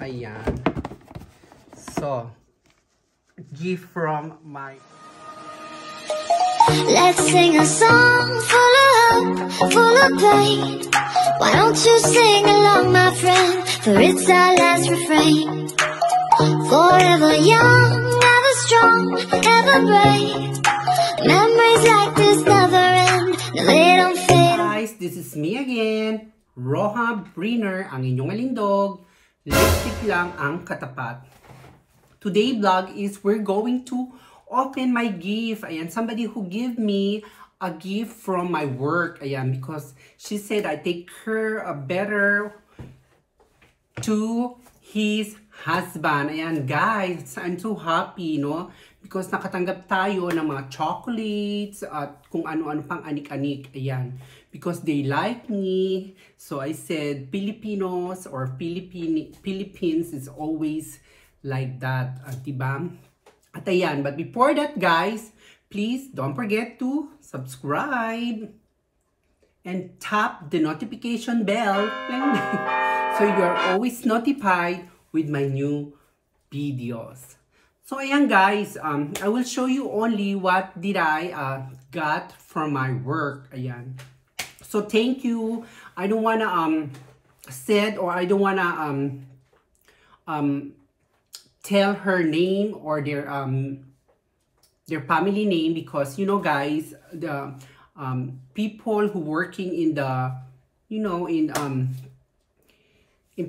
Ayan. So, gift from my... Let's sing a song full of hope, full of pain. Why don't you sing along, my friend? For it's our last refrain. Forever young, never strong, ever brave. Memories like this never end. No, they don't fade. Guys, this is me again, Roha Briner, ang inyong alindog. Lipstick lang ang katapat. Today vlog is we're going to open my gift. Ayan, somebody who gave me a gift from my work. Ayan, because she said I take her better to his husband. Ayan, guys, I'm so happy, no? Because nakatanggap tayo ng mga chocolates at kung ano-ano pang anik-anik. Ayan, because they like me. So I said, Filipinos or Philippines is always like that, diba? At ayan, but before that, guys, please don't forget to subscribe and tap the notification bell so you are always notified with my new videos. So ayan, guys, I will show you only what did I got from my work. Ayan. So thank you. I don't wanna said, or I don't wanna tell her name or their family name, because you know, guys, the people who working in the, you know, in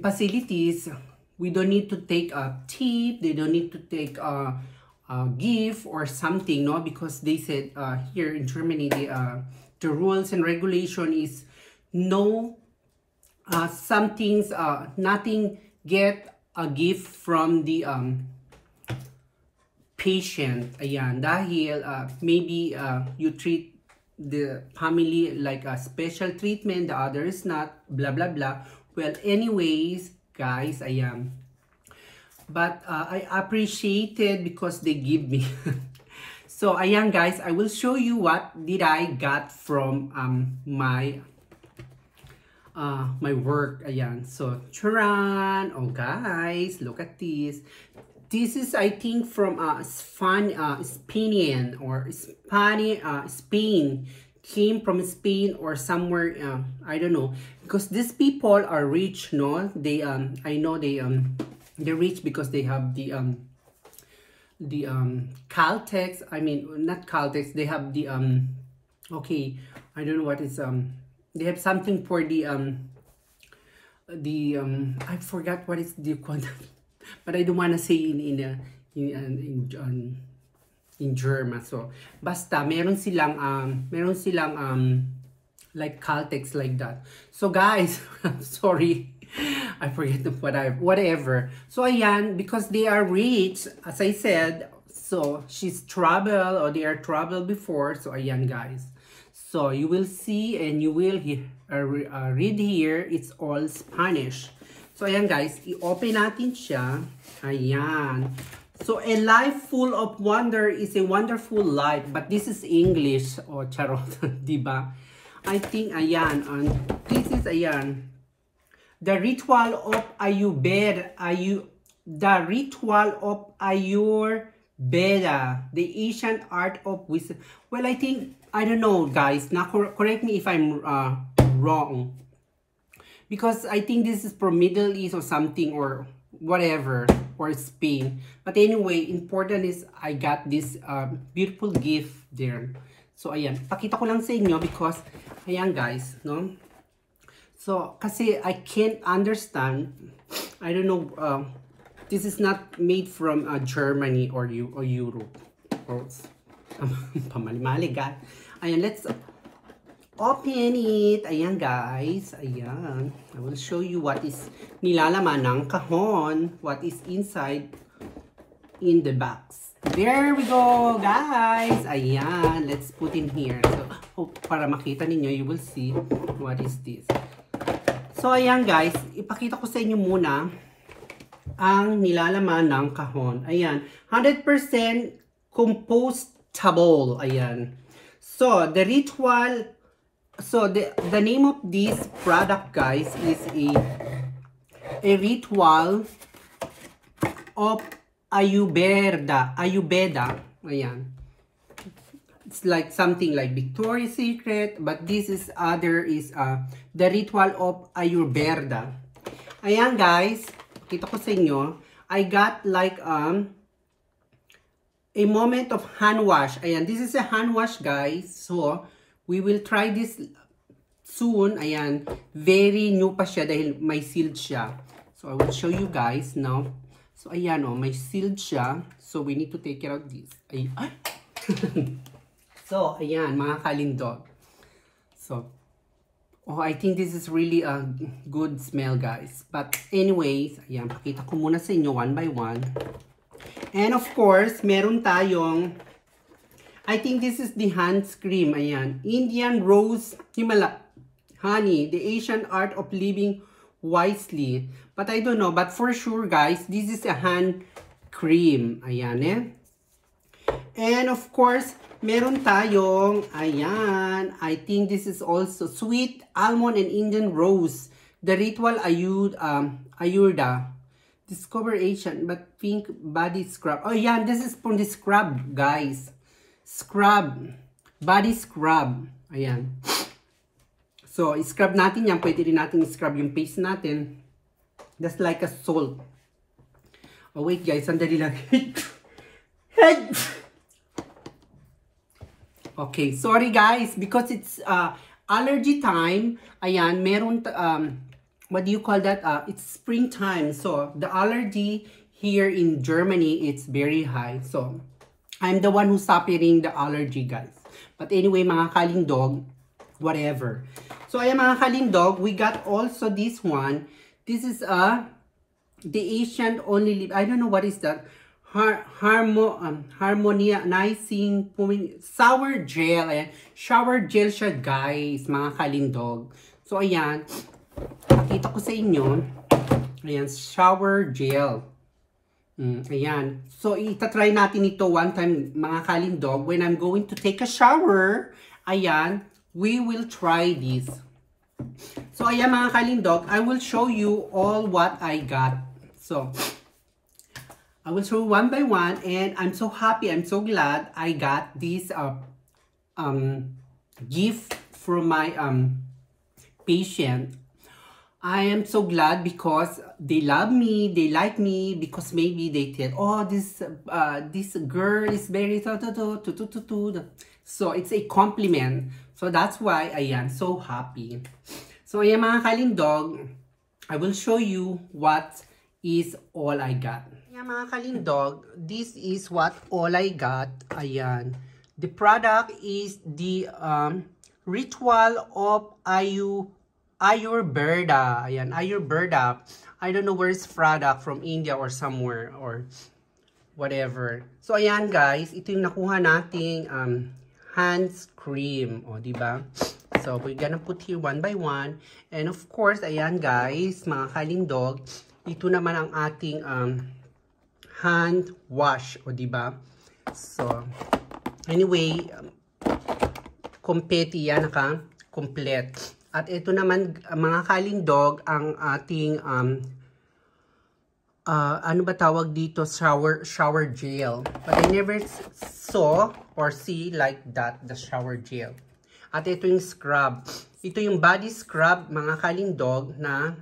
facilities, we don't need to take a tip, they don't need to take a gift or something, no, because they said here in Germany the rules and regulation is no some things nothing get a gift from the patient. Ayan, dahil maybe you treat the family like a special treatment, the other is not, blah blah blah. Well, anyways, guys, ayan, but I appreciated because they give me. So ayan, guys, I will show you what did I got from my work. Ayan, so charan. Oh guys, look at this. This is, I think, from Spain or Spain. Came from Spain or somewhere, I don't know, because these people are rich, no? They I know they're rich because they have the Caltex. I mean, not Caltex, they have the okay, I don't know what is they have something for the I forgot what is the content, but I don't want to say in German. So basta meron silang like Caltex, like that. So guys, sorry, I forget whatever. So ayan, because they are rich, as I said, so she's traveled or they are traveled before. So ayan, guys, so you will see and you will read here, it's all Spanish. So ayan, guys, i-open natin siya. Ayan. So a life full of wonder is a wonderful life, but this is English. Oh, charot, diba? I think ayan, this is ayan. The ritual of Ayurveda, the ritual of Ayurveda, the ancient art of wisdom. Well, I think, I don't know, guys. Now, correct me if I'm wrong, because I think this is from Middle East or something, or whatever, or Spain. But anyway, important is I got this beautiful gift there. So ayan, pakita ko lang sa inyo because ayan, guys, no? So kasi I can't understand, I don't know, this is not made from Germany or Europe or pamali-mali, guys. Ayan, let's open it. Ayan, guys, ayan, I will show you what is nilalaman ng kahon, what is inside in the box. There we go, guys. Ayan, let's put in here. So, para makita ninyo, you will see what is this. So, ayan, guys, ipakita ko sa inyo muna ang nilalaman ng kahon. Ayan, 100% compostable. Ayan. So, the ritual, so the name of this product, guys, is a ritual of Ayurveda. Ayan. It's like something like Victoria's Secret, but this is the ritual of Ayurveda. Ayan guys, kita ko sa inyo, I got like a moment of hand wash. Ayan, this is a hand wash guys. So, we will try this soon. Ayan, very new pa siya dahil may sealed siya. So, I will show you guys now. So, ayan oh, may sealed siya. So, we need to take care of this. Ay. So, ayan, mga kalindog. So, oh, I think this is really a good smell, guys. But anyways, ayan, pakita ko muna sa inyo one by one. And of course, meron tayong, I think this is the hand cream. Ayan, Indian Rose Himala Honey, the Asian art of living wisely. But I don't know, but for sure, guys, this is a hand cream. Ayan, eh. And of course, meron tayong, ayan, I think this is also sweet almond and Indian rose. The ritual Ayurveda. Discover Asian, but pink body scrub. Oh, yeah, this is for the scrub, guys. Scrub. Body scrub. Ayan. So, scrub natin yan. Pwede rin natin scrub yung face natin. That's like a salt. Oh, wait, guys. Sandali lang. Okay, sorry guys, because it's allergy time. Ayan, meron, what do you call that? It's springtime. So, the allergy here in Germany, it's very high. So, I'm the one who's suffering the allergy, guys. But anyway, mga kalindog, whatever. So, ayan mga kalindog, we got also this one. This is the Asian only, I don't know what is that. Harmonizing sour gel. Ayan. Shower gel siya, guys, mga kalindog. So, ayan. Pakita ko sa inyo. Ayan, shower gel. Ayan. So, itatry natin ito one time, mga kalindog. When I'm going to take a shower, ayan, we will try this. So, ayan, mga kalindog, I will show you all what I got. So, I will show one by one, and I'm so happy, I'm so glad I got this gift from my patient. I am so glad because they love me, they like me, because maybe they tell, oh, this girl is very so it's a compliment. So that's why I am so happy. So ayan mga kalindog, I will show you what is all I got. Ayan mga kalindog, this is what all I got. Ayan. The product is the ritual of Ayurveda. Ayan, Ayurveda. I don't know where it's product from India or somewhere or whatever. So ayan guys, ito yung nakuha nating hands cream, o diba? So we're gonna put here one by one. And of course, ayan guys, mga kalindog, ito naman ang ating hand wash, o diba? So anyway, kompeti yan, naka-complete. At ito naman, mga kalindog, ang ating, ano ba tawag dito? Shower gel. But I never saw or see like that, the shower gel. At ito yung scrub. Ito yung body scrub, mga kalindog, na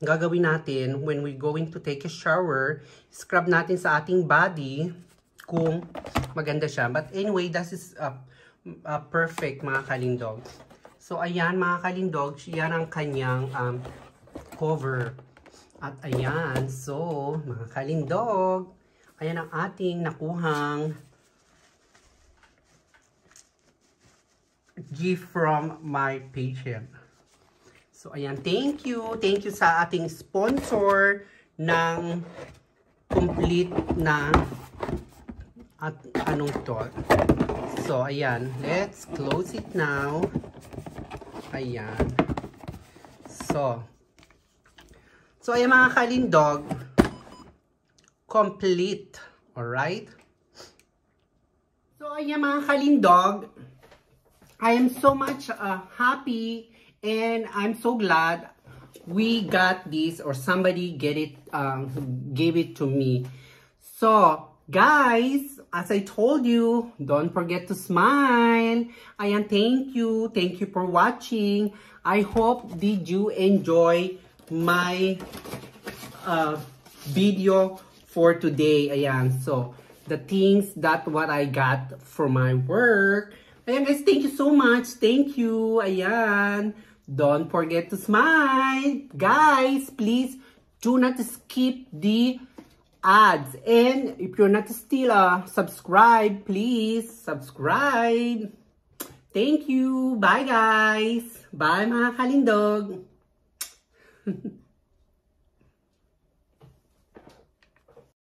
gagawin natin when we're going to take a shower. Scrub natin sa ating body kung maganda siya. But anyway, that is perfect, mga kalindog. So, ayan, mga kalindog, yan ang kanyang cover. At ayan, so, mga kalindog, ayan ang ating nakuhang gift from my patient. So, ayan, thank you. Thank you sa ating sponsor ng complete na at anong to. So, ayan, let's close it now. Ayan. So, ayan mga kalindog, complete. Alright? So, ayan mga kalindog, I am so much happy and I'm so glad we got this, or somebody gave it to me. So, guys, as I told you, don't forget to smile. Ayan, thank you. Thank you for watching. I hope did you enjoy my video for today. Ayan, so the things that what I got for my work. Ayan guys, thank you so much. Thank you. Ayan. Don't forget to smile. Guys, please do not skip the ads. And if you're not still subscribe, please subscribe. Thank you. Bye guys. Bye mga kalindog.